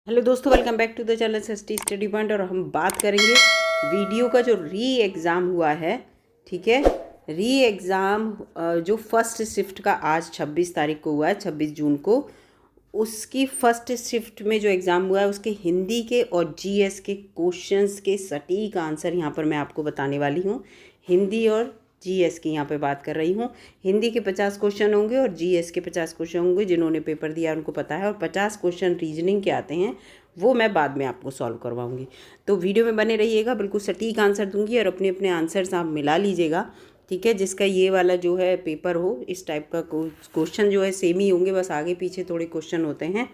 Hello दोस्तों, welcome back to the channel ST study point. और हम बात करेंगे वीडियो का जो री एग्ज़ाम हुआ है। ठीक है, री एग्ज़ाम जो फर्स्ट शिफ्ट का आज 26 तारीख को हुआ है, 26 जून को। उसकी फर्स्ट शिफ्ट में जो एग्ज़ाम हुआ है उसके हिंदी के और जीएस के क्वेश्चंस के सटीक आंसर यहाँ पर मैं आपको बताने वाली हूँ। हिंदी और जीएस की यहाँ पे बात कर रही हूँ। हिंदी के 50 क्वेश्चन होंगे और जीएस के 50 क्वेश्चन होंगे। जिन्होंने पेपर दिया उनको पता है। और 50 क्वेश्चन रीजनिंग के आते हैं, वो मैं बाद में आपको सॉल्व करवाऊँगी। तो वीडियो में बने रहिएगा, बिल्कुल सटीक आंसर दूंगी और अपने अपने आंसर्स आप मिला लीजिएगा। ठीक है, जिसका ये वाला जो है पेपर हो, इस टाइप का क्वेश्चन जो है सेम ही होंगे, बस आगे पीछे थोड़े क्वेश्चन होते हैं।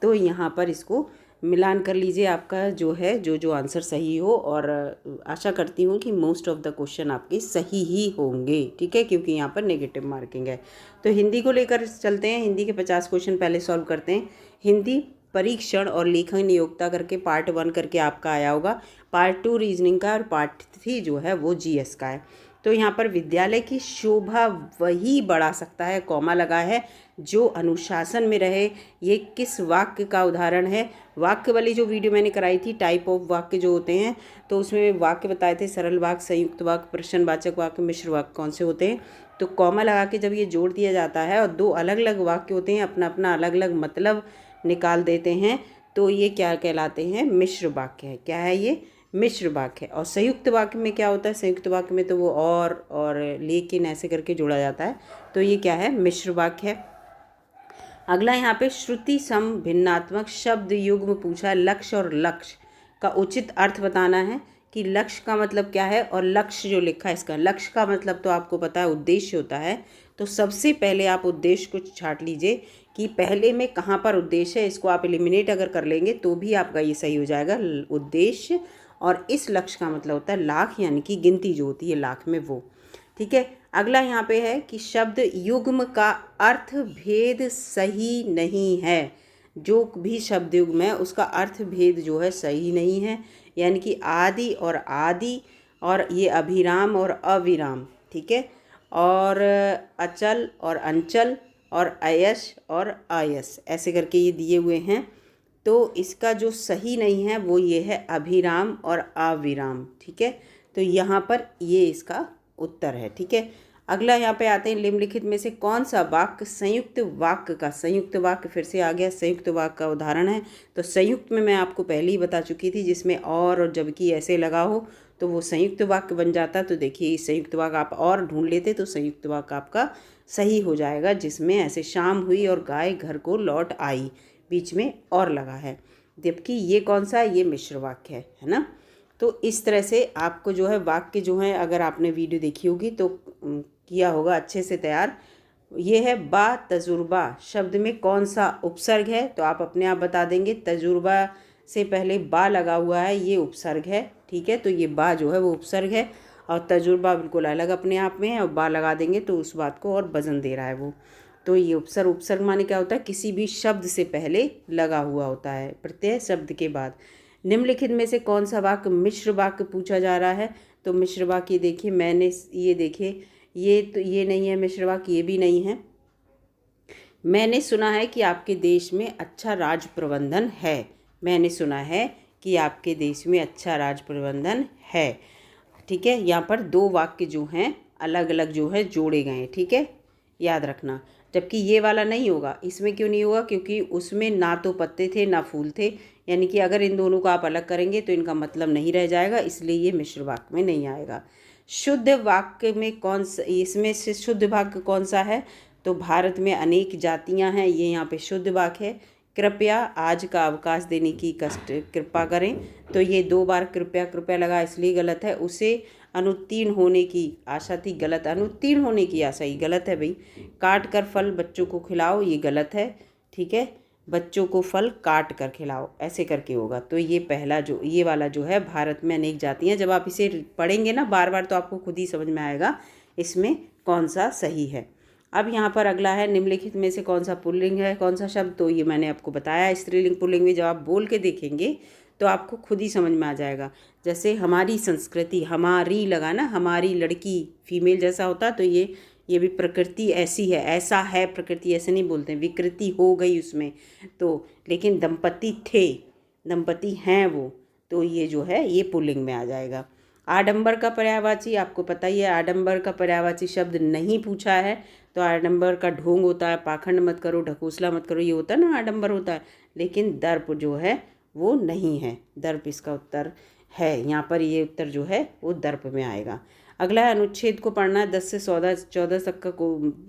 तो यहाँ पर इसको मिलान कर लीजिए, आपका जो है जो आंसर सही हो। और आशा करती हूँ कि मोस्ट ऑफ द क्वेश्चन आपके सही ही होंगे। ठीक है, क्योंकि यहाँ पर नेगेटिव मार्किंग है। तो हिंदी को लेकर चलते हैं। हिंदी के 50 क्वेश्चन पहले सॉल्व करते हैं। हिंदी परीक्षण और लेखन नियोक्ता करके पार्ट 1 करके आपका आया होगा। पार्ट 2 रीजनिंग का और पार्ट 3 जो है वो जीएस का है। तो यहाँ पर विद्यालय की शोभा वही बढ़ा सकता है, कॉमा लगा है, जो अनुशासन में रहे। ये किस वाक्य का उदाहरण है? वाक्य वाली जो वीडियो मैंने कराई थी, टाइप ऑफ वाक्य जो होते हैं, तो उसमें वाक्य बताए थे, सरल वाक्य, संयुक्त वाक्य, प्रश्नवाचक वाक्य, मिश्र वाक्य कौन से होते हैं। तो कॉमा लगा के जब ये जोड़ दिया जाता है और दो अलग अलग वाक्य होते हैं, अपना अपना अलग अलग मतलब निकाल देते हैं, तो ये क्या कहलाते हैं? मिश्र वाक्य है। क्या है ये? मिश्र वाक्य है। और संयुक्त वाक्य में क्या होता है? संयुक्त वाक्य में तो वो और लेकिन ऐसे करके जोड़ा जाता है। तो ये क्या है? मिश्र वाक्य है। अगला यहाँ पे श्रुति सम भिन्नात्मक शब्द युग्म पूछा है। लक्ष्य और लक्ष्य का उचित अर्थ बताना है कि लक्ष्य का मतलब क्या है और लक्ष्य जो लिखा है इसका। लक्ष्य का मतलब तो आपको पता है उद्देश्य होता है। तो सबसे पहले आप उद्देश्य को छांट लीजिए कि पहले में कहाँ पर उद्देश्य है। इसको आप एलिमिनेट अगर कर लेंगे तो भी आपका ये सही हो जाएगा, उद्देश्य। और इस लक्ष्य का मतलब होता है लाख, यानी कि गिनती जो होती है लाख में, वो। ठीक है, अगला यहाँ पे है कि शब्द युग्म का अर्थ भेद सही नहीं है। जो भी शब्द युग्म है उसका अर्थ भेद जो है सही नहीं है, यानी कि आदि और आदि, और ये अभिराम और अविराम। ठीक है, और अचल और अंचल और अयश और आयस, ऐसे करके ये दिए हुए हैं। तो इसका जो सही नहीं है वो ये है अभिराम और अविराम। ठीक है, तो यहाँ पर ये इसका उत्तर है। ठीक है, अगला यहाँ पे आते हैं, निम्नलिखित में से कौन सा वाक्य संयुक्त वाक्य का, संयुक्त वाक्य फिर से आ गया, संयुक्त वाक्य का उदाहरण है। तो संयुक्त में मैं आपको पहले ही बता चुकी थी, जिसमें और जबकि ऐसे लगा हो तो वो संयुक्त वाक्य बन जाता। तो देखिए, संयुक्त वाक्य आप और ढूंढ लेते तो संयुक्त वाक्य आपका सही हो जाएगा, जिसमें ऐसे शाम हुई और गाय घर को लौट आई, बीच में और लगा है। जबकि ये कौन सा है? ये मिश्र वाक्य है ना। तो इस तरह से आपको जो है वाक्य जो है, अगर आपने वीडियो देखी होगी तो किया होगा अच्छे से तैयार। ये है बा तजुर्बा, शब्द में कौन सा उपसर्ग है? तो आप अपने आप बता देंगे। तजुर्बा से पहले बा लगा हुआ है, ये उपसर्ग है। ठीक है, तो ये बा जो है वो उपसर्ग है और तजुर्बा बिल्कुल अलग अपने आप में है। और बा लगा देंगे तो उस बात को और वजन दे रहा है वो। तो ये उपसर्ग, उपसर्ग माने क्या होता है? किसी भी शब्द से पहले लगा हुआ होता है, प्रत्यय शब्द के बाद। निम्नलिखित में से कौन सा वाक्य मिश्र वाक्य पूछा जा रहा है? तो मिश्र वाक्य देखिए, मैंने ये देखिए, ये तो ये नहीं है मिश्र वाक्य, ये भी नहीं है। मैंने सुना है कि आपके देश में अच्छा राज प्रबंधन है। मैंने सुना है कि आपके देश में अच्छा राज प्रबंधन है। ठीक है, यहाँ पर दो वाक्य जो हैं अलग अलग जो है जोड़े गए हैं। ठीक है, याद रखना। जबकि ये वाला नहीं होगा। इसमें क्यों नहीं होगा? क्योंकि उसमें ना तो पत्ते थे ना फूल थे, यानी कि अगर इन दोनों को आप अलग करेंगे तो इनका मतलब नहीं रह जाएगा, इसलिए ये मिश्र वाक्य में नहीं आएगा। शुद्ध वाक्य में कौन सा, इसमें से शुद्ध वाक्य कौन सा है? तो भारत में अनेक जातियां हैं, ये यहाँ पे शुद्ध वाक्य है। कृपया आज का अवकाश देने की कष्ट कृपा करें, तो ये 2 बार कृपया कृपया लगा इसलिए गलत है। उसे अनुत्तीर्ण होने की आशा थी, गलत। अनुत्तीर्ण होने की आशा ही गलत है भाई। काट कर फल बच्चों को खिलाओ, ये गलत है। ठीक है, बच्चों को फल काट कर खिलाओ, ऐसे करके होगा। तो ये पहला जो, ये वाला जो है, भारत में अनेक जातियाँ, जब आप इसे पढ़ेंगे ना बार बार तो आपको खुद ही समझ में आएगा इसमें कौन सा सही है। अब यहाँ पर अगला है, निम्नलिखित में से कौन सा पुल्लिंग है, कौन सा शब्द? तो ये मैंने आपको बताया। स्त्रीलिंग पुल्लिंग में जब आप बोल के देखेंगे तो आपको खुद ही समझ में आ जाएगा। जैसे हमारी संस्कृति, हमारी लगा ना, हमारी लड़की फीमेल जैसा होता, तो ये भी प्रकृति ऐसी है, ऐसा है प्रकृति, ऐसे नहीं बोलते हैं, विकृति हो गई उसमें। तो लेकिन दंपति थे, दंपति हैं वो, तो ये जो है ये पुल्लिंग में आ जाएगा। आडंबर का पर्यायवाची आपको पता ही है, आडंबर का पर्यायवाची शब्द नहीं पूछा है, तो आडंबर का ढोंग होता है, पाखंड मत करो, ढकोसला मत करो, ये होता है ना, आडंबर होता है। लेकिन दर्प जो है वो नहीं है, दर्प इसका उत्तर है। यहाँ पर ये उत्तर जो है वो दर्प में आएगा। अगला अनुच्छेद को पढ़ना है, 10 से 14 तक का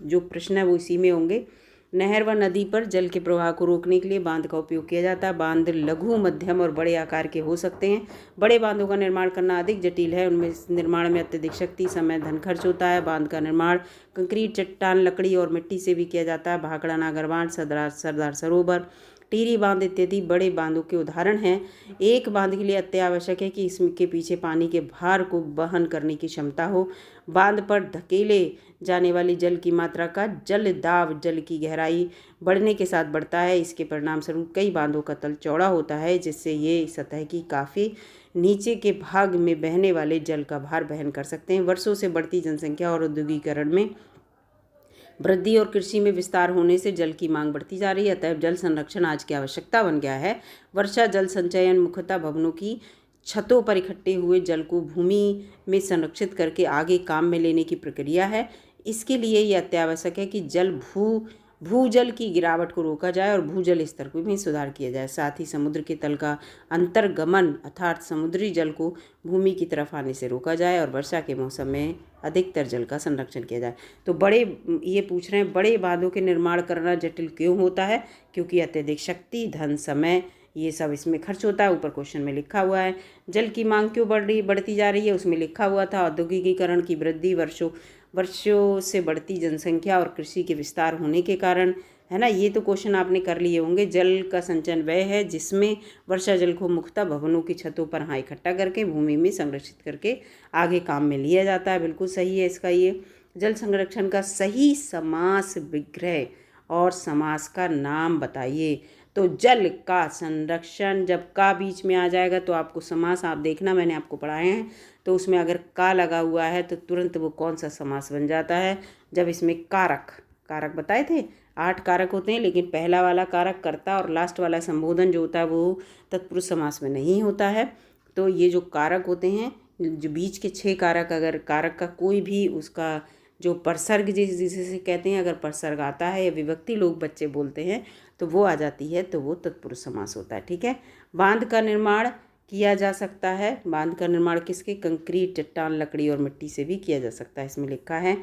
जो प्रश्न है वो इसी में होंगे। नहर व नदी पर जल के प्रवाह को रोकने के लिए बांध का उपयोग किया जाता है। बांध लघु, मध्यम और बड़े आकार के हो सकते हैं। बड़े बांधों का निर्माण करना अधिक जटिल है, उनमें निर्माण में अत्यधिक शक्ति, समय, धन खर्च होता है। बांध का निर्माण कंक्रीट, चट्टान, लकड़ी और मिट्टी से भी किया जाता है। भाखड़ा, नागर बांध, सरदार सरोवर, टिहरी बांध इत्यादि बड़े बांधों के उदाहरण हैं। एक बांध के लिए अत्यावश्यक है कि इसके पीछे पानी के भार को वहन करने की क्षमता हो। बांध पर धकेले जाने वाली जल की मात्रा का जल दाब जल की गहराई बढ़ने के साथ बढ़ता है। इसके परिणाम स्वरूप कई बांधों का तल चौड़ा होता है, जिससे ये सतह की काफ़ी नीचे के भाग में बहने वाले जल का भार वहन कर सकते हैं। वर्षों से बढ़ती जनसंख्या और औद्योगिकरण में वृद्धि और कृषि में विस्तार होने से जल की मांग बढ़ती जा रही है, अतः जल संरक्षण आज की आवश्यकता बन गया है। वर्षा जल संचयन मुख्यतः भवनों की छतों पर इकट्ठे हुए जल को भूमि में संरक्षित करके आगे काम में लेने की प्रक्रिया है। इसके लिए यह अत्यावश्यक है कि भूजल की गिरावट को रोका जाए और भूजल स्तर को भी सुधार किया जाए। साथ ही समुद्र के तल का अंतर्गमन अर्थात समुद्री जल को भूमि की तरफ आने से रोका जाए और वर्षा के मौसम में अधिकतर जल का संरक्षण किया जाए। तो ये पूछ रहे हैं बड़े बांधों के निर्माण करना जटिल क्यों होता है? क्योंकि अत्यधिक शक्ति, धन, समय ये सब इसमें खर्च होता है। ऊपर क्वेश्चन में लिखा हुआ है। जल की मांग क्यों बढ़ती जा रही है, उसमें लिखा हुआ था औद्योगिकीकरण की वृद्धि, वर्षों से बढ़ती जनसंख्या और कृषि के विस्तार होने के कारण, है ना। ये तो क्वेश्चन आपने कर लिए होंगे। जल का संचयन वह है जिसमें वर्षा जल को मुख्यतः भवनों की छतों पर इकट्ठा करके भूमि में संरक्षित करके आगे काम में लिया जाता है। बिल्कुल सही है इसका। ये जल संरक्षण का सही समास विग्रह और समास का नाम बताइए। तो जल का संरक्षण जब का बीच में आ जाएगा तो आपको समास आप देखना, मैंने आपको पढ़ाए हैं, तो उसमें अगर का लगा हुआ है तो तुरंत वो कौन सा समास बन जाता है? जब इसमें कारक बताए थे, 8 कारक होते हैं, लेकिन पहला वाला कारक कर्ता और लास्ट वाला संबोधन जो होता है वो तत्पुरुष समास में नहीं होता है। तो ये जो कारक होते हैं, जो बीच के 6 कारक, अगर कारक का कोई भी उसका जो परसर्ग जिसे कहते हैं, अगर परसर्ग आता है या विभक्ति लोग बच्चे बोलते हैं तो वो आ जाती है, तो वो तत्पुरुष समास होता है। ठीक है। बांध का निर्माण किया जा सकता है। बांध का निर्माण किसके? कंक्रीट, चट्टान, लकड़ी और मिट्टी से भी किया जा सकता है, इसमें लिखा है।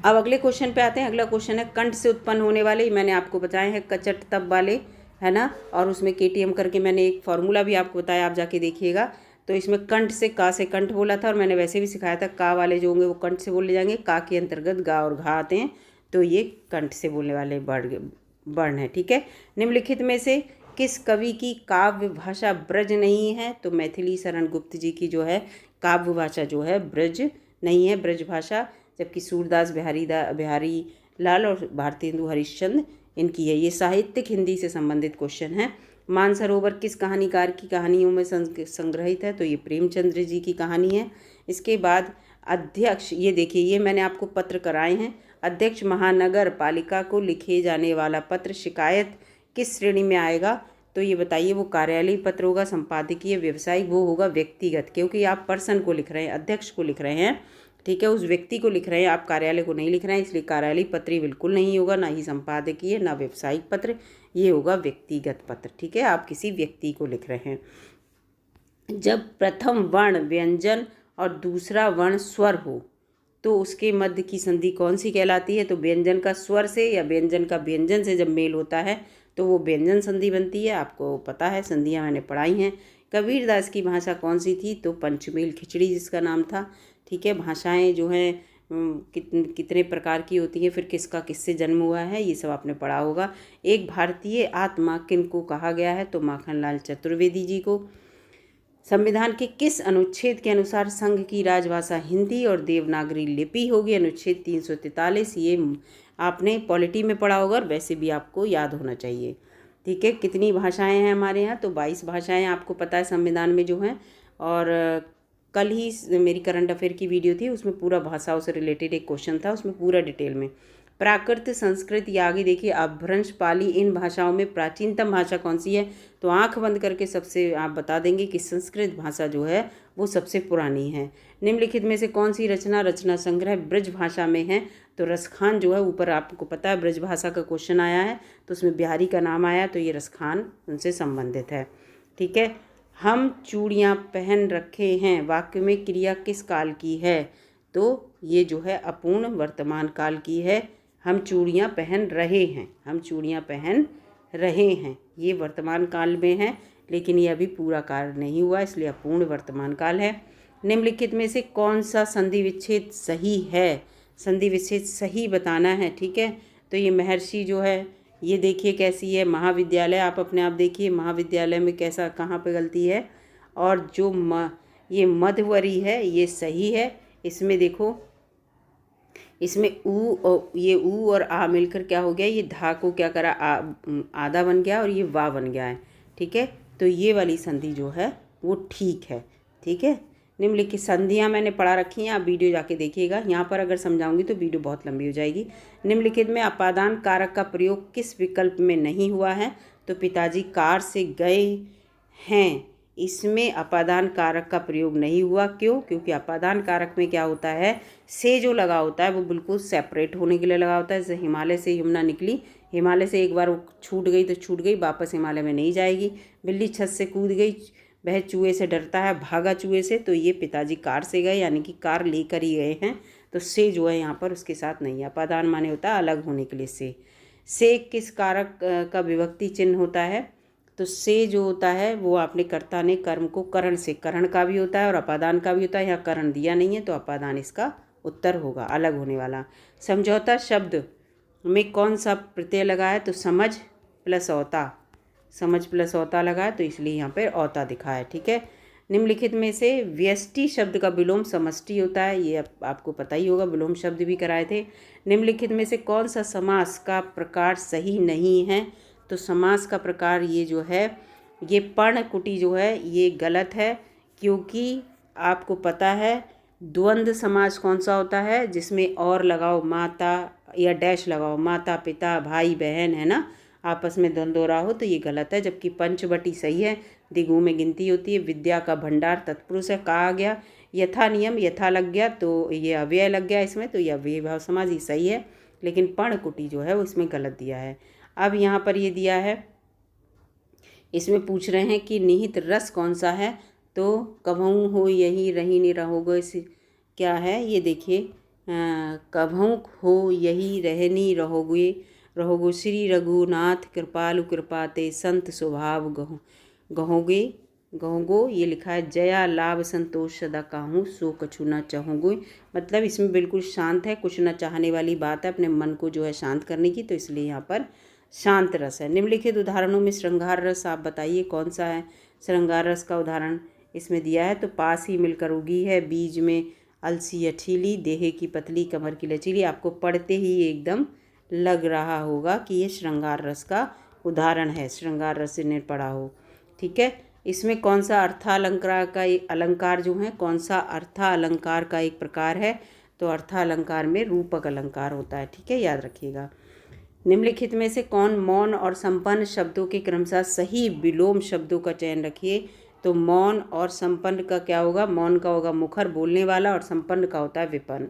अब अगले क्वेश्चन पे आते हैं। अगला क्वेश्चन है कंठ से उत्पन्न होने वाले, मैंने आपको बताए हैं कचट तब वाले, है ना, और उसमें KTM करके मैंने एक फॉर्मूला भी आपको बताया, आप जाके देखिएगा। तो इसमें कंठ से का से कंठ बोला था, और मैंने वैसे भी सिखाया था का वाले जो होंगे वो कंठ से बोले जाएंगे, का के अंतर्गत गा और घा आते हैं, तो ये कंठ से बोलने वाले वर्ण है। ठीक है। निम्नलिखित में से किस कवि की काव्य भाषा ब्रज नहीं है? तो मैथिली शरण गुप्त जी की जो है काव्य भाषा जो है ब्रज नहीं है, ब्रज भाषा, जबकि सूरदास, बिहारी लाल और भारतेंदु हरिश्चंद्र इनकी है। ये साहित्यिक हिंदी से संबंधित क्वेश्चन है। मानसरोवर किस कहानीकार की कहानियों में संग्रहित है? तो ये प्रेमचंद्र जी की कहानी है। इसके बाद अध्यक्ष, ये देखिए, ये मैंने आपको पत्र कराए हैं। अध्यक्ष महानगर पालिका को लिखे जाने वाला पत्र शिकायत किस श्रेणी में आएगा? तो ये बताइए, वो कार्यालयीय पत्र होगा, संपादकीय, व्यवसायिक, वो होगा व्यक्तिगत, क्योंकि आप पर्सन को लिख रहे हैं, अध्यक्ष को लिख रहे हैं। ठीक है, उस व्यक्ति को लिख रहे हैं, आप कार्यालय को नहीं लिख रहे हैं, इसलिए कार्यालयीय पत्र बिल्कुल नहीं होगा, ना ही संपादकीय, ना व्यावसायिक पत्र, ये होगा व्यक्तिगत पत्र। ठीक है, आप किसी व्यक्ति को लिख रहे हैं। जब प्रथम वर्ण व्यंजन और दूसरा वर्ण स्वर हो तो उसके मध्य की संधि कौन सी कहलाती है? तो व्यंजन का स्वर से या व्यंजन का व्यंजन से जब मेल होता है तो वो व्यंजन संधि बनती है। आपको पता है, संधियाँ मैंने पढ़ाई हैं। कबीरदास की भाषा कौन सी थी? तो पंचमेल खिचड़ी जिसका नाम था। ठीक है, भाषाएं जो हैं कितने प्रकार की होती हैं, फिर किसका किससे जन्म हुआ है, ये सब आपने पढ़ा होगा। एक भारतीय आत्मा किनको कहा गया है? तो माखनलाल चतुर्वेदी जी को। संविधान के किस अनुच्छेद के अनुसार संघ की राजभाषा हिंदी और देवनागरी लिपि होगी? अनुच्छेद 343। ये आपने पॉलिटी में पढ़ा होगा और वैसे भी आपको याद होना चाहिए। ठीक है, कितनी भाषाएं हैं हमारे यहाँ? तो 22 भाषाएं आपको पता है संविधान में जो हैं। और कल ही मेरी करंट अफेयर की वीडियो थी, उसमें पूरा भाषाओं से रिलेटेड एक क्वेश्चन था, उसमें पूरा डिटेल में प्राकृत, संस्कृत, ये आगे देखिए अपभ्रंश, पाली, इन भाषाओं में प्राचीनतम भाषा कौन सी है? तो आंख बंद करके सबसे आप बता देंगे कि संस्कृत भाषा जो है वो सबसे पुरानी है। निम्नलिखित में से कौन सी रचना संग्रह ब्रज भाषा में है? तो रसखान जो है, ऊपर आपको पता है ब्रज भाषा का क्वेश्चन आया है तो उसमें बिहारी का नाम आया, तो ये रसखान उनसे संबंधित है। ठीक है। हम चूड़ियाँ पहन रखे हैं, वाक्य में क्रिया किस काल की है? तो ये जो है अपूर्ण वर्तमान काल की है। हम चूड़ियाँ पहन रहे हैं, हम चूड़ियाँ पहन रहे हैं, ये वर्तमान काल में है, लेकिन ये अभी पूरा काल नहीं हुआ, इसलिए अपूर्ण वर्तमान काल है। निम्नलिखित में से कौन सा संधि विच्छेद सही है? संधि विच्छेद सही बताना है। ठीक है। तो ये महर्षि जो है, ये देखिए कैसी है, महाविद्यालय, आप अपने आप देखिए महाविद्यालय में कैसा, कहाँ पे गलती है। और जो ये मध्यवरी है ये सही है। इसमें देखो, इसमें ये ऊ और आ मिलकर क्या हो गया, ये धा को क्या करा, आधा बन गया और ये वा बन गया है। ठीक है। तो ये वाली संधि जो है वो ठीक है। ठीक है। निम्नलिखित संधियाँ मैंने पढ़ा रखी हैं, आप वीडियो जाके देखिएगा। यहाँ पर अगर समझाऊंगी तो वीडियो बहुत लंबी हो जाएगी। निम्नलिखित में अपादान कारक का प्रयोग किस विकल्प में नहीं हुआ है? तो पिताजी कार से गए हैं, इसमें अपादान कारक का प्रयोग नहीं हुआ। क्यों? क्योंकि अपादान कारक में क्या होता है, से जो लगा होता है वो बिल्कुल सेपरेट होने के लिए लगा होता है। जैसे हिमालय से यमुना निकली, हिमालय से एक बार वो छूट गई तो छूट गई, वापस हिमालय में नहीं जाएगी। बिल्ली छत से कूद गई, वह चूहे से डरता है, भागा चूहे से, तो ये पिताजी कार से गए, यानी कि कार लेकर ही गए हैं। तो से जो है यहाँ पर उसके साथ नहीं है। अपादान माने होता है अलग होने के लिए से किस कारक का विभक्ति चिन्ह होता है? तो से जो होता है वो आपने कर्ता ने कर्म को करण से, करण का भी होता है और अपादान का भी होता है। यहाँ करण दिया नहीं है तो अपादान इसका उत्तर होगा, अलग होने वाला। समझौता शब्द में कौन सा प्रत्यय लगा है? तो समझ प्लस औता, समझ प्लस औता लगा है, तो इसलिए यहाँ पर औता दिखा है। ठीक है। निम्नलिखित में से व्यष्टि शब्द का विलोम समष्टि होता है, ये आपको पता ही होगा, विलोम शब्द भी कराए थे। निम्नलिखित में से कौन सा समास का प्रकार सही नहीं है? तो समास का प्रकार ये जो है, ये पर्णकुटी जो है ये गलत है, क्योंकि आपको पता है द्वंद्व समास कौन सा होता है, जिसमें और लगाओ, माता या डैश लगाओ, माता पिता भाई बहन, है ना, आपस में द्वंद्व रहा हो, तो ये गलत है। जबकि पंचवटी सही है, दिगु में गिनती होती है, विद्या का भंडार तत्पुरुष है, कहा गया। यथा नियम, यथा लग गया तो ये अव्यय लग गया इसमें, तो ये अव्यय भाव समाज ही सही है, लेकिन पर्णकुटी जो है वो इसमें गलत दिया है। अब यहाँ पर ये दिया है, इसमें पूछ रहे हैं कि निहित रस कौन सा है? तो कभऊ हो यही रही नहीं रहोगे, इस क्या है ये देखिए, कभऊ हो यही रहनी रहोगे, रहोगो श्री रघुनाथ कृपालु कृपाते संत स्वभाव गहोगे गहोगो, ये लिखा है। जया लाभ संतोष सदा काहूँ सो कछु न चाहूँगो, मतलब इसमें बिल्कुल शांत है, कुछ न चाहने वाली बात है, अपने मन को जो है शांत करने की, तो इसलिए यहाँ पर शांत रस है। निम्नलिखित उदाहरणों में श्रृंगार रस आप बताइए कौन सा है? श्रृंगार रस का उदाहरण इसमें दिया है, तो पास ही मिलकर उगी है, बीज में अलसी अठीली, देहे की पतली कमर की लचीली। आपको पढ़ते ही एकदम लग रहा होगा कि ये श्रृंगार रस का उदाहरण है, श्रृंगार रस ने पढ़ा हो। ठीक है। इसमें कौन सा अर्थालंकार का एक अलंकार जो है, कौन सा अर्थालंकार का एक प्रकार है? तो अर्थालंकार में रूपक अलंकार होता है। ठीक है, याद रखिएगा। निम्नलिखित में से कौन मौन और संपन्न शब्दों के क्रमशः सही विलोम शब्दों का चयन रखिए? तो मौन और संपन्न का क्या होगा? मौन का होगा मुखर बोलने वाला और संपन्न का होता है विपन्न।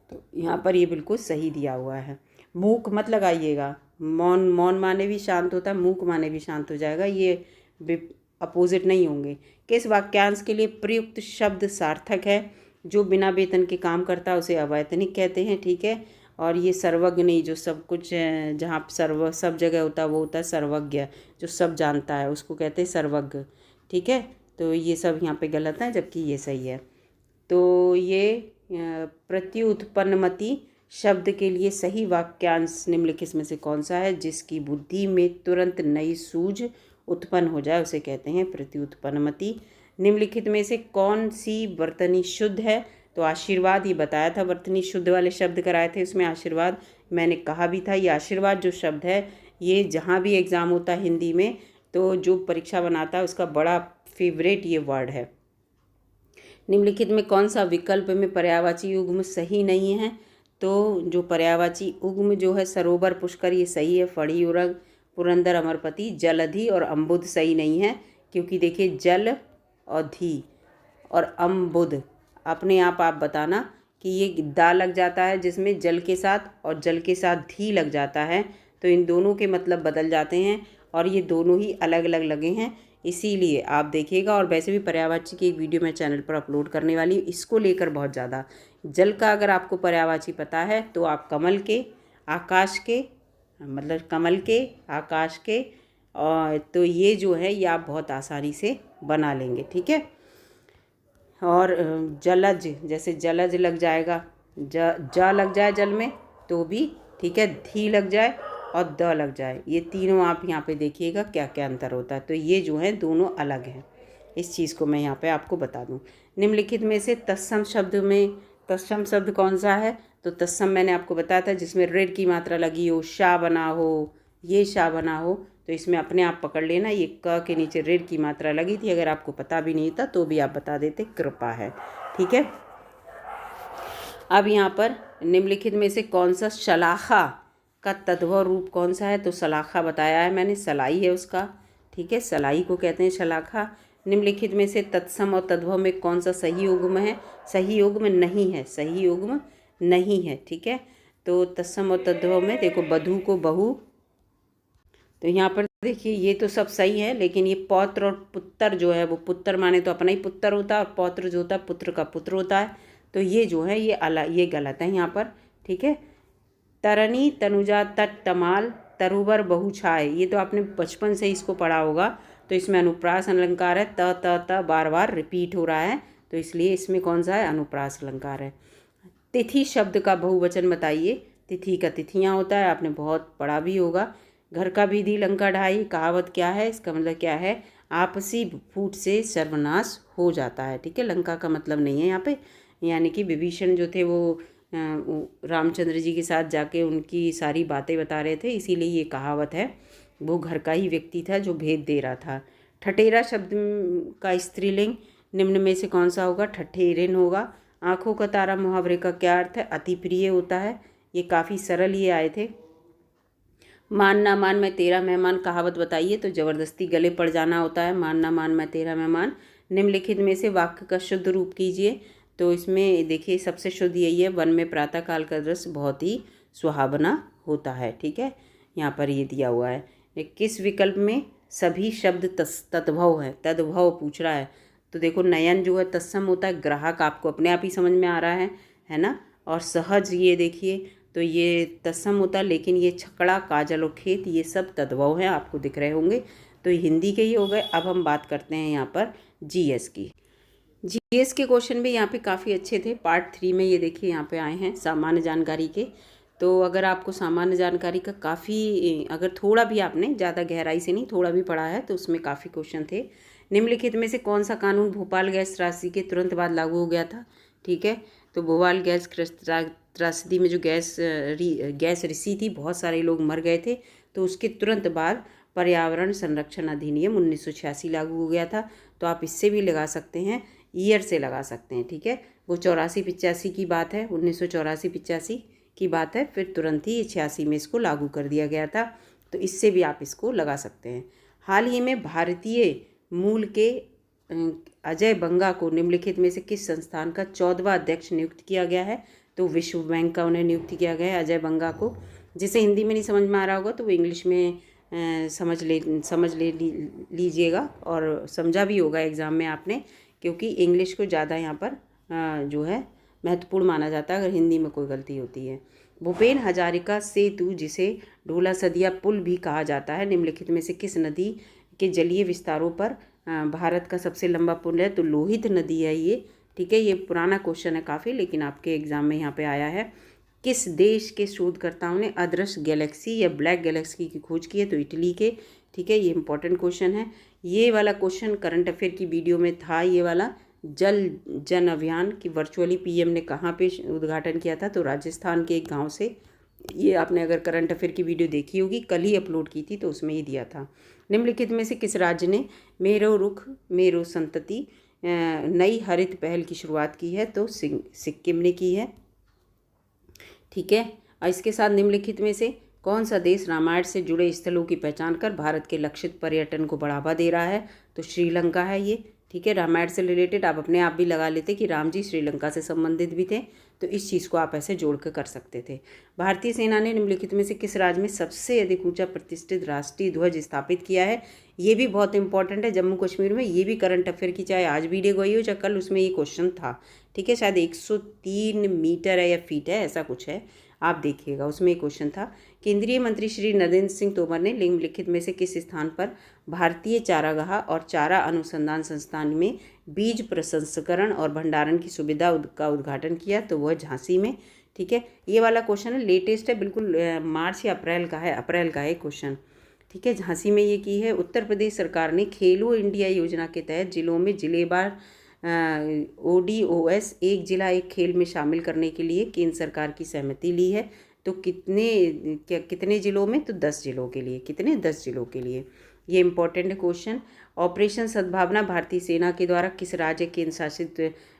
तो यहाँ पर ये बिल्कुल सही दिया हुआ है। मूक मत लगाइएगा, मौन मौन माने भी शांत होता है, मूक माने भी शांत हो जाएगा, ये अपोजिट नहीं होंगे। किस वाक्यांश के लिए प्रयुक्त शब्द सार्थक है? जो बिना वेतन के काम करता है उसे अवैतनिक कहते हैं। ठीक है। और ये सर्वज्ञ नहीं, जो सब कुछ जहाँ सब जगह होता है वो होता है सर्वज्ञ, जो सब जानता है उसको कहते हैं सर्वज्ञ। ठीक है। तो ये सब यहाँ पे गलत है, जबकि ये सही है। तो ये प्रत्युत्पन्नमति शब्द के लिए सही वाक्यांश निम्नलिखित में से कौन सा है? जिसकी बुद्धि में तुरंत नई सूझ उत्पन्न हो जाए उसे कहते हैं प्रत्युत्पन्नमति। निम्नलिखित में से कौन सी वर्तनी शुद्ध है? तो आशीर्वाद, ये बताया था, वर्तनी शुद्ध वाले शब्द कराए थे, उसमें आशीर्वाद मैंने कहा भी था। ये आशीर्वाद जो शब्द है, ये जहाँ भी एग्ज़ाम होता है हिंदी में, तो जो परीक्षा बनाता है उसका बड़ा फेवरेट ये वर्ड है। निम्नलिखित में कौन सा विकल्प में पर्यायवाची युग्म सही नहीं है? तो जो पर्यायवाची उगम जो है सरोवर, पुष्कर, ये सही है। फड़ी, उरग, पुरंदर, अमरपति, जलधि और अम्बुद सही नहीं है, क्योंकि देखिए जल और धी और अम्बुद अपने आप बताना कि ये दा लग जाता है जिसमें जल के साथ, और जल के साथ धी लग जाता है, तो इन दोनों के मतलब बदल जाते हैं और ये दोनों ही अलग अलग लगे हैं, इसीलिए आप देखिएगा। और वैसे भी पर्यायवाची की एक वीडियो मैं चैनल पर अपलोड करने वाली हूँ इसको लेकर बहुत ज़्यादा। जल का अगर आपको पर्यायवाची पता है तो आप कमल के, आकाश के, मतलब कमल के, आकाश के, और तो ये जो है ये आप बहुत आसानी से बना लेंगे, ठीक है। और जलज, जैसे जलज लग जाएगा, जा लग जाए जल में तो भी ठीक है, धी लग जाए और द लग जाए, ये तीनों आप यहाँ पे देखिएगा क्या क्या अंतर होता है। तो ये जो है दोनों अलग हैं, इस चीज़ को मैं यहाँ पे आपको बता दूँ। निम्नलिखित में से तत्सम शब्द में तत्सम शब्द कौन सा है? तो तत्सम मैंने आपको बताया था जिसमें ऋ की मात्रा लगी हो, शा बना हो, ये शा बना हो, तो इसमें अपने आप पकड़ लेना ये क के नीचे ऋ की मात्रा लगी थी। अगर आपको पता भी नहीं था तो भी आप बता देते, कृपा है, ठीक है। अब यहाँ पर निम्नलिखित में से कौन सा शलाखा का तद्भव रूप कौन सा है? तो शलाखा बताया है मैंने, सलाई है उसका, ठीक है, सलाई को कहते हैं शलाखा। निम्नलिखित में से तत्सम और तद्भव में कौन सा सही युग्म है? सही युग्म नहीं है, सही युग्म नहीं है, ठीक है। तो तत्सम और तद्भव में देखो बधू को बहू, तो यहाँ पर देखिए ये तो सब सही है, लेकिन ये पौत्र और पुत्र जो है वो पुत्र माने तो अपना ही पुत्र होता है और पौत्र जो होता है पुत्र का पुत्र होता है, तो ये जो है ये गलत है यहाँ पर, ठीक है। तरनी, तनुजा, तट, तमाल, तरुवर, बहुछाय, ये तो आपने बचपन से इसको पढ़ा होगा, तो इसमें अनुप्रास अलंकार है, त बार बार रिपीट हो रहा है, तो इसलिए इसमें कौन सा है? अनुप्रास अलंकार है। तिथि शब्द का बहुवचन बताइए। तिथि का तिथियाँ होता है, आपने बहुत पढ़ा भी होगा। घर का विधि लंका ढाई, कहावत क्या है? इसका मतलब क्या है? आपसी फूट से सर्वनाश हो जाता है, ठीक है। लंका का मतलब नहीं है यहाँ पे, यानी कि विभीषण जो थे वो रामचंद्र जी के साथ जाके उनकी सारी बातें बता रहे थे, इसीलिए ये कहावत है। वो घर का ही व्यक्ति था जो भेद दे रहा था। ठठेरा शब्द का स्त्रीलिंग निम्न में से कौन सा होगा? ठठेरिन होगा। आँखों का तारा मुहावरे का क्या अर्थ है? अति प्रिय होता है, ये काफ़ी सरल ये आए थे। मान ना मान मैं तेरा मेहमान, कहावत बताइए। तो ज़बरदस्ती गले पड़ जाना होता है, मान ना मान मैं तेरा मेहमान। निम्नलिखित में से वाक्य का शुद्ध रूप कीजिए। तो इसमें देखिए सबसे शुद्ध यही है, वन में प्रातःकाल का दृश्य बहुत ही सुहावना होता है, ठीक है। यहाँ पर ये दिया हुआ है। किस विकल्प में सभी शब्द तद्भव है? तद्भव पूछ रहा है, तो देखो नयन जो है तत्सम होता है, ग्राहक आपको अपने आप ही समझ में आ रहा है ना। और सहज ये देखिए तो ये तत्सम होता है, लेकिन ये छकड़ा, काजल और खेत ये सब तद्भव हैं, आपको दिख रहे होंगे। तो हिंदी के ही हो गए। अब हम बात करते हैं यहाँ पर जीएस की। जीएस के क्वेश्चन भी यहाँ पे काफ़ी अच्छे थे। पार्ट 3 में ये देखिए यहाँ पे आए हैं सामान्य जानकारी के। तो अगर आपको सामान्य जानकारी का काफ़ी, अगर थोड़ा भी आपने ज़्यादा गहराई से नहीं थोड़ा भी पढ़ा है तो उसमें काफ़ी क्वेश्चन थे। निम्नलिखित में से कौन सा कानून भोपाल गैस त्रासदी के तुरंत बाद लागू हो गया था? ठीक है, तो भोपाल गैस त्रासदी में जो गैस रिसी थी, बहुत सारे लोग मर गए थे, तो उसके तुरंत बाद पर्यावरण संरक्षण अधिनियम 1986 लागू हो गया था। तो आप इससे भी लगा सकते हैं, ईयर से लगा सकते हैं, ठीक है। वो 84-85 की बात है, 1984-85 की बात है, फिर तुरंत ही 86 में इसको लागू कर दिया गया था, तो इससे भी आप इसको लगा सकते हैं। हाल ही में भारतीय मूल के अजय बंगा को निम्नलिखित में से किस संस्थान का 14वां अध्यक्ष नियुक्त किया गया है? तो विश्व बैंक का उन्हें नियुक्त किया गया है अजय बंगा को। जिसे हिंदी में नहीं समझ में आ रहा होगा तो वो इंग्लिश में समझ लीजिएगा, और समझा भी होगा एग्ज़ाम में आपने, क्योंकि इंग्लिश को ज़्यादा यहाँ पर जो है महत्वपूर्ण माना जाता है अगर हिंदी में कोई गलती होती है। भूपेन हजारिका सेतु, जिसे ढोला सदिया पुल भी कहा जाता है, निम्नलिखित में से किस नदी के जलीय विस्तारों पर भारत का सबसे लंबा पुल है? तो लोहित नदी है ये, ठीक है। ये पुराना क्वेश्चन है काफ़ी, लेकिन आपके एग्ज़ाम में यहाँ पे आया है। किस देश के शोधकर्ताओं ने अदृश्य गैलेक्सी या ब्लैक गैलेक्सी की खोज की है? तो इटली के, ठीक है। ये इंपॉर्टेंट क्वेश्चन है। ये वाला क्वेश्चन करंट अफेयर की वीडियो में था, ये वाला जल जन अभियान की वर्चुअली पीएम ने कहाँ पे उद्घाटन किया था? तो राजस्थान के एक गाँव से। ये आपने अगर करंट अफेयर की वीडियो देखी होगी, कल ही अपलोड की थी, तो उसमें ये दिया था। निम्नलिखित में से किस राज्य ने मेरो रुख मेरो संतति नई हरित पहल की शुरुआत की है? तो सिक्किम ने की है। ठीक है। और इसके साथ निम्नलिखित में से कौन सा देश रामायण से जुड़े स्थलों की पहचान कर भारत के लक्षित पर्यटन को बढ़ावा दे रहा है? तो श्रीलंका है ये। ठीक है, रामायण से रिलेटेड आप अपने आप भी लगा लेते कि राम जी श्रीलंका से संबंधित भी थे, तो इस चीज़ को आप ऐसे जोड़ कर सकते थे। भारतीय सेना ने निम्नलिखित में से किस राज्य में सबसे अधिक ऊंचा प्रतिष्ठित राष्ट्रीय ध्वज स्थापित किया है? ये भी बहुत इंपॉर्टेंट है, जम्मू कश्मीर में। ये भी करंट अफेयर की, चाहे आज वीडियो गई हो चाहे कल, उसमें ये क्वेश्चन था। ठीक है, शायद 103 मीटर है या फीट है, ऐसा कुछ है, आप देखिएगा, उसमें एक क्वेश्चन था। केंद्रीय मंत्री श्री नरेंद्र सिंह तोमर ने निम्नलिखित में से किस स्थान पर भारतीय चारागाह और चारा अनुसंधान संस्थान में बीज प्रसंस्करण और भंडारण की सुविधा का उद्घाटन किया? तो वह झांसी में। ठीक है, ये वाला क्वेश्चन है, लेटेस्ट है, बिल्कुल मार्च या अप्रैल का है, अप्रैल का है क्वेश्चन। ठीक है, झांसी में ये की है। उत्तर प्रदेश सरकार ने खेलो इंडिया योजना के तहत जिलों में जिलेवार ODOS एक जिला एक खेल में शामिल करने के लिए केंद्र सरकार की सहमति ली है। तो कितने जिलों में? तो 10 जिलों के लिए। कितने? 10 जिलों के लिए। ये इंपॉर्टेंट क्वेश्चन। ऑपरेशन सद्भावना भारतीय सेना के द्वारा किस राज्य केंद्र शासित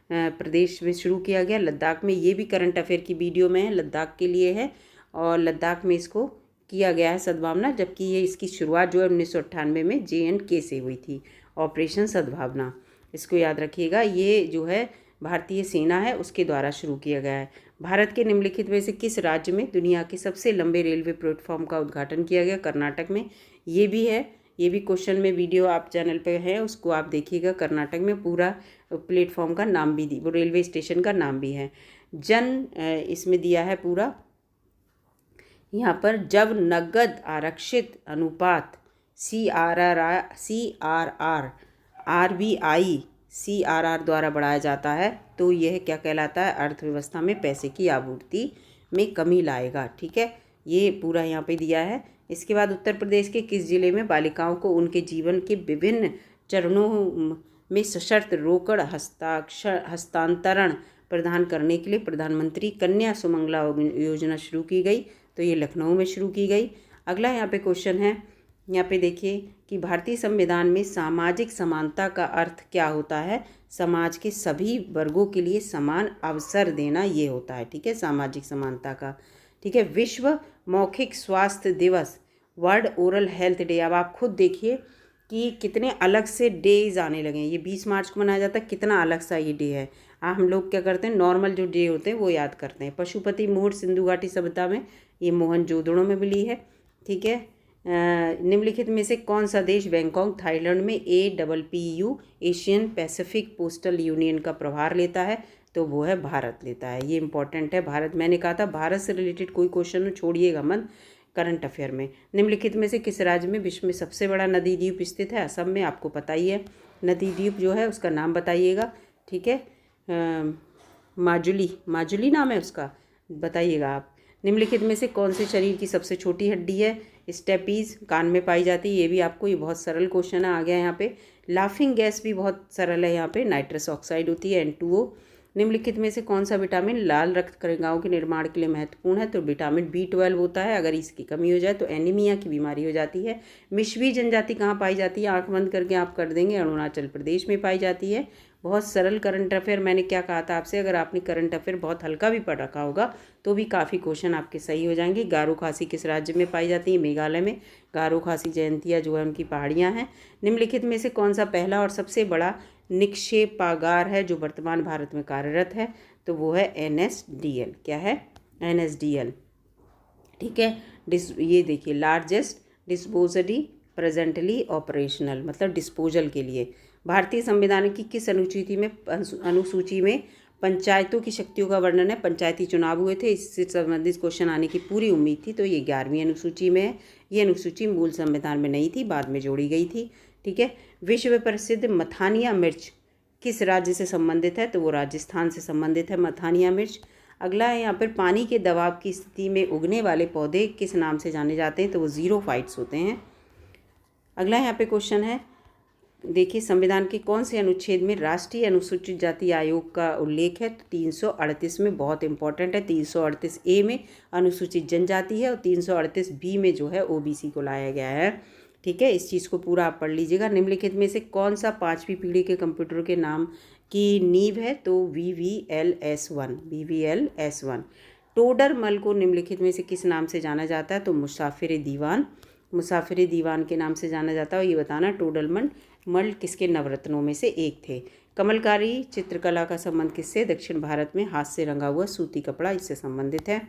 प्रदेश में शुरू किया गया? लद्दाख में। ये भी करंट अफेयर की वीडियो में है, लद्दाख के लिए है, और लद्दाख में इसको किया गया है सद्भावना, जबकि ये इसकी शुरुआत जो है 1998 में JNK से हुई थी, ऑपरेशन सद्भावना। इसको याद रखिएगा, ये जो है भारतीय सेना है उसके द्वारा शुरू किया गया है। भारत के निम्नलिखित में से किस राज्य में दुनिया के सबसे लंबे रेलवे प्लेटफॉर्म का उद्घाटन किया गया? कर्नाटक में। ये भी है, ये भी क्वेश्चन में वीडियो आप चैनल पे है, उसको आप देखिएगा। कर्नाटक में पूरा प्लेटफॉर्म का नाम भी, वो रेलवे स्टेशन का नाम भी है। इसमें दिया है पूरा यहाँ पर, जब नकद आरक्षित अनुपात CRR द्वारा बढ़ाया जाता है तो यह क्या कहलाता है? अर्थव्यवस्था में पैसे की आपूर्ति में कमी लाएगा। ठीक है, ये पूरा यहाँ पे दिया है। इसके बाद उत्तर प्रदेश के किस जिले में बालिकाओं को उनके जीवन के विभिन्न चरणों में सशर्त रोकड़ हस्तांतरण प्रदान करने के लिए प्रधानमंत्री कन्या सुमंगला योजना शुरू की गई? तो ये लखनऊ में शुरू की गई। अगला यहाँ पे क्वेश्चन है, यहाँ पे देखिए कि भारतीय संविधान में सामाजिक समानता का अर्थ क्या होता है? समाज के सभी वर्गों के लिए समान अवसर देना, ये होता है। ठीक है, सामाजिक समानता का। ठीक है, विश्व मौखिक स्वास्थ्य दिवस, वर्ल्ड ओरल हेल्थ डे। अब आप खुद देखिए कि कितने अलग से डेज आने लगे हैं। ये 20 मार्च को मनाया जाता है, कितना अलग सा ये डे है। हम लोग क्या करते हैं, नॉर्मल जो डे होते हैं वो याद करते हैं। पशुपति मोहर सिंधु घाटी सभ्यता में, ये मोहनजोदड़ो में मिली है। ठीक है, निम्नलिखित में से कौन सा देश बैंकॉक थाईलैंड में APPU Asian Pacific postal union का प्रभार लेता है? तो वो है भारत लेता है। ये इंपॉर्टेंट है, भारत। मैंने कहा था भारत से रिलेटेड कोई क्वेश्चन छोड़िएगा मत करंट अफेयर में। निम्नलिखित में से किस राज्य में विश्व में सबसे बड़ा नदी द्वीप स्थित है? असम में। आपको पता ही है नदी द्वीप जो है उसका नाम बताइएगा। ठीक है, माजुली नाम है उसका, बताइएगा आप। निम्नलिखित में से कौन से शरीर की सबसे छोटी हड्डी है? स्टेपीज, कान में पाई जाती है। ये भी आपको, ये बहुत सरल क्वेश्चन है, आ गया यहाँ पे। लाफिंग गैस भी बहुत सरल है, यहाँ पे नाइट्रस ऑक्साइड होती है, N2O। निम्नलिखित में से कौन सा विटामिन लाल रक्त कणिकाओं के निर्माण के लिए महत्वपूर्ण है? तो विटामिन B12 होता है। अगर इसकी कमी हो जाए तो एनीमिया की बीमारी हो जाती है। मिश्वी जनजाति कहाँ पाई जाती है? आंख बंद करके आप कर देंगे, अरुणाचल प्रदेश में पाई जाती है। बहुत सरल करंट अफेयर। मैंने क्या कहा था आपसे, अगर आपने करंट अफेयर बहुत हल्का भी पढ़ रखा होगा तो भी काफ़ी क्वेश्चन आपके सही हो जाएंगे। गारो खासी किस राज्य में पाई जाती है? मेघालय में। गारो खासी जयंतिया जो है उनकी पहाड़ियाँ हैं। निम्नलिखित में से कौन सा पहला और सबसे बड़ा निक्षेपागार है जो वर्तमान भारत में कार्यरत है? तो वो है NSDL। क्या है? NSDL। ठीक है, ये देखिए, लार्जेस्ट डिस्पोजरी प्रेजेंटली ऑपरेशनल, मतलब डिस्पोजल के लिए। भारतीय संविधान की किस अनुसूची में पंचायतों की शक्तियों का वर्णन है? पंचायती चुनाव हुए थे, इससे संबंधित क्वेश्चन आने की पूरी उम्मीद थी, तो ये 11वीं अनुसूची में है। ये अनुसूची मूल संविधान में नहीं थी, बाद में जोड़ी गई थी। ठीक है, विश्व प्रसिद्ध मथानिया मिर्च किस राज्य से संबंधित है? तो वो राजस्थान से संबंधित है, मथानिया मिर्च। अगला है यहाँ पर, पानी के दबाव की स्थिति में उगने वाले पौधे किस नाम से जाने जाते हैं? तो वो ज़ीरोफाइट्स होते हैं। अगला यहाँ पे क्वेश्चन है, देखिए, संविधान के कौन से अनुच्छेद में राष्ट्रीय अनुसूचित जाति आयोग का उल्लेख है? तो 338 में, बहुत इंपॉर्टेंट है। 338A में अनुसूचित जनजाति है और 338B में जो है OBC को लाया गया है। ठीक है, इस चीज़ को पूरा आप पढ़ लीजिएगा। निम्नलिखित में से कौन सा 5वीं पीढ़ी के कंप्यूटर के नाम की नींव है? तो VVLS1। टोडरमल को निम्नलिखित में से किस नाम से जाना जाता है? तो मुसाफिर दीवान, मुसाफिर दीवान के नाम से जाना जाता है। और ये बताना टोडरमल मल किसके नवरत्नों में से एक थे। कमलकारी चित्रकला का संबंध किससे? दक्षिण भारत में हाथ से रंगा हुआ सूती कपड़ा इससे संबंधित है।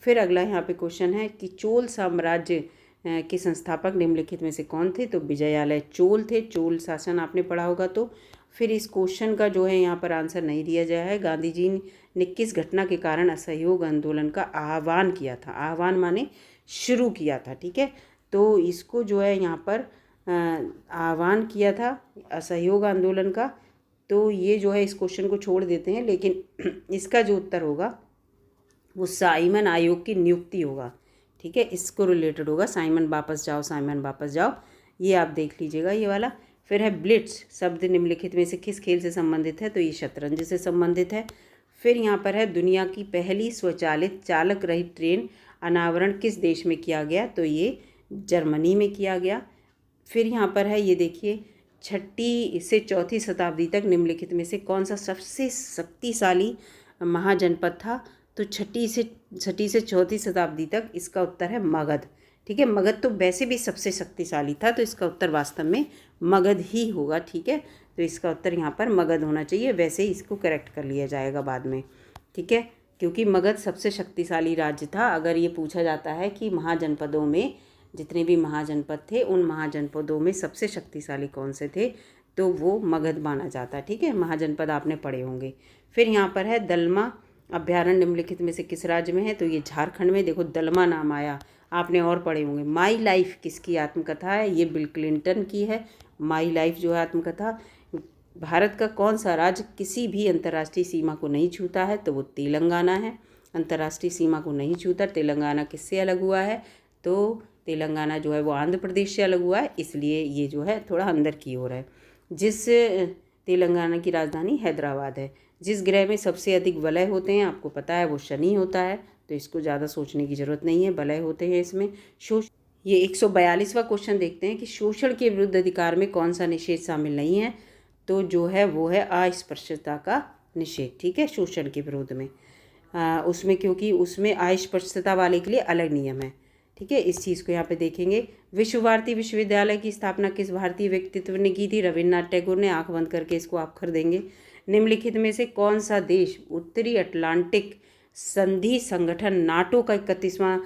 फिर अगला यहाँ पे क्वेश्चन है कि चोल साम्राज्य के संस्थापक निम्नलिखित में से कौन थे? तो विजयालय चोल थे। चोल शासन आपने पढ़ा होगा। तो फिर इस क्वेश्चन का जो है यहाँ पर आंसर नहीं दिया गया है। गांधी जी ने किस घटना के कारण असहयोग आंदोलन का आह्वान किया था? आह्वान माने शुरू किया था, ठीक है। तो इसको जो है यहाँ पर आह्वान किया था असहयोग आंदोलन का। तो ये जो है इस क्वेश्चन को छोड़ देते हैं, लेकिन इसका जो उत्तर होगा वो साइमन आयोग की नियुक्ति होगा, ठीक है। इसको रिलेटेड होगा, साइमन वापस जाओ, साइमन वापस जाओ, ये आप देख लीजिएगा ये वाला। फिर है ब्लिट्स शब्द निम्नलिखित में से किस खेल से संबंधित है? तो ये शतरंज से संबंधित है। फिर यहाँ पर है दुनिया की पहली स्वचालित चालक रहित ट्रेन अनावरण किस देश में किया गया? तो ये जर्मनी में किया गया। फिर यहाँ पर है ये देखिए, 6ठी से 4थी शताब्दी तक निम्नलिखित में से कौन सा सबसे शक्तिशाली महाजनपद था? तो 6ठी से 4थी शताब्दी तक इसका उत्तर है मगध, ठीक है। मगध तो वैसे भी सबसे शक्तिशाली था, तो इसका उत्तर वास्तव में मगध ही होगा, ठीक है। तो इसका उत्तर यहाँ पर मगध होना चाहिए। वैसे ही इसको करेक्ट कर लिया जाएगा बाद में, ठीक है, क्योंकि मगध सबसे शक्तिशाली राज्य था। अगर ये पूछा जाता है कि महाजनपदों में जितने भी महाजनपद थे उन महाजनपदों में सबसे शक्तिशाली कौन से थे, तो वो मगध माना जाता है, ठीक है। महाजनपद आपने पढ़े होंगे। फिर यहाँ पर है दलमा अभ्यारण्य निम्नलिखित में से किस राज्य में है? तो ये झारखंड में। देखो दलमा नाम आया, आपने और पढ़े होंगे। माई लाइफ किसकी आत्मकथा है? ये बिल क्लिंटन की है। माई लाइफ जो है आत्मकथा। भारत का कौन सा राज्य किसी भी अंतर्राष्ट्रीय सीमा को नहीं छूता है? तो वो तेलंगाना है। अंतर्राष्ट्रीय सीमा को नहीं छूता। तेलंगाना किससे अलग हुआ है? तो तेलंगाना जो है वो आंध्र प्रदेश से अलग हुआ है, इसलिए ये जो है थोड़ा अंदर की ओर है। जिस तेलंगाना की राजधानी हैदराबाद है। जिस ग्रह में सबसे अधिक वलय होते हैं आपको पता है वो शनि होता है, तो इसको ज़्यादा सोचने की ज़रूरत नहीं है, वलय होते हैं इसमें। ये 142वां क्वेश्चन देखते हैं कि शोषण के विरुद्ध अधिकार में कौन सा निषेध शामिल नहीं है? तो जो है वो है अस्पृश्यता का निषेध, ठीक है, शोषण के विरोध में। उसमें क्योंकि उसमें अस्पृश्यता वाले के लिए अलग नियम है, ठीक है। इस चीज़ को यहाँ पे देखेंगे। विश्व भारती विश्वविद्यालय की स्थापना किस भारतीय व्यक्तित्व ने की थी? रविन्द्रनाथ टैगोर ने। आंख बंद करके इसको आप कर देंगे। निम्नलिखित में से कौन सा देश उत्तरी अटलांटिक संधि संगठन नाटो का 31वां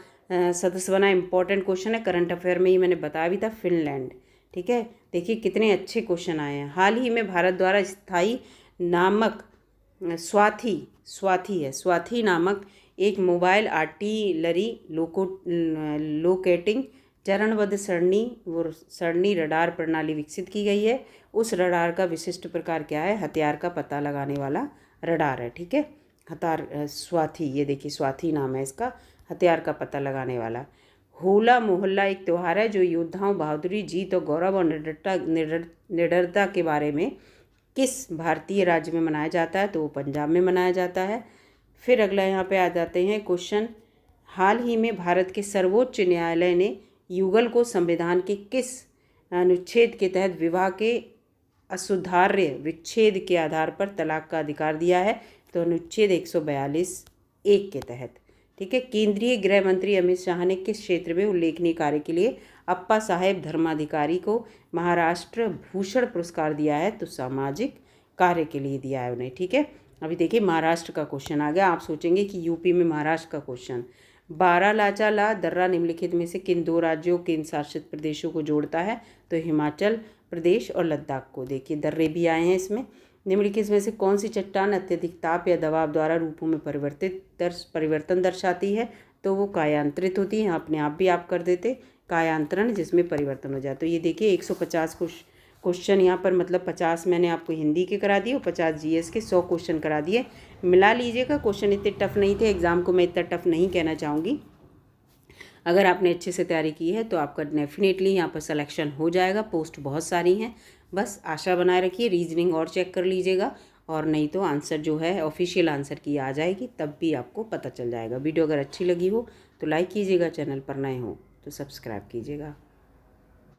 सदस्य बना? इंपॉर्टेंट क्वेश्चन है, करंट अफेयर में ही मैंने बताया भी था, फिनलैंड, ठीक है। देखिए कितने अच्छे क्वेश्चन आए हैं। हाल ही में भारत द्वारा स्थायी नामक स्वाति नामक एक मोबाइल आर्टिलरी लोकेटिंग चरणबद्ध सरणी रडार प्रणाली विकसित की गई है। उस रडार का विशिष्ट प्रकार क्या है? हथियार का पता लगाने वाला रडार है, ठीक है। स्वाति, ये देखिए स्वाति नाम है इसका, हथियार का पता लगाने वाला। होला मोहल्ला एक त्यौहार है जो योद्धाओं, बहादुरी, जीत और गौरव और निडरता के बारे में किस भारतीय राज्य में मनाया जाता है? तो वो पंजाब में मनाया जाता है। फिर अगला यहाँ पे आ जाते हैं क्वेश्चन। हाल ही में भारत के सर्वोच्च न्यायालय ने युगल को संविधान के किस अनुच्छेद के तहत विवाह के असुधार्य विच्छेद के आधार पर तलाक का अधिकार दिया है? तो अनुच्छेद 142(1) के तहत, ठीक है। केंद्रीय गृह मंत्री अमित शाह ने किस क्षेत्र में उल्लेखनीय कार्य के लिए अप्पा साहेब धर्माधिकारी को महाराष्ट्र भूषण पुरस्कार दिया है? तो सामाजिक कार्य के लिए दिया है उन्हें, ठीक है। अभी देखिए महाराष्ट्र का क्वेश्चन आ गया। आप सोचेंगे कि यूपी में महाराष्ट्र का क्वेश्चन। बारालाचा दर्रा निम्नलिखित में से किन दो राज्यों केंद्र शासित प्रदेशों को जोड़ता है? तो हिमाचल प्रदेश और लद्दाख को। देखिए दर्रे भी आए हैं इसमें। निम्नलिखित में से कौन सी चट्टान अत्यधिक ताप या दबाव द्वारा रूपों में परिवर्तन दर्शाती है? तो वो कायांतरित होती है। अपने आप भी आप कर देते कायांतरण, जिसमें परिवर्तन हो जाए। तो ये देखिए 150 क्वेश्चन यहाँ पर, मतलब 50 मैंने आपको हिंदी के करा दिए और 50 जीएस के 100 क्वेश्चन करा दिए। मिला लीजिएगा, क्वेश्चन इतने टफ नहीं थे। एग्ज़ाम को मैं इतना टफ नहीं कहना चाहूँगी। अगर आपने अच्छे से तैयारी की है तो आपका डेफिनेटली यहाँ पर सिलेक्शन हो जाएगा। पोस्ट बहुत सारी हैं, बस आशा बनाए रखिए। रीजनिंग और चेक कर लीजिएगा, और नहीं तो आंसर जो है ऑफिशियल आंसर की आ जाएगी, तब भी आपको पता चल जाएगा। वीडियो अगर अच्छी लगी हो तो लाइक कीजिएगा, चैनल पर नए हो तो सब्सक्राइब कीजिएगा।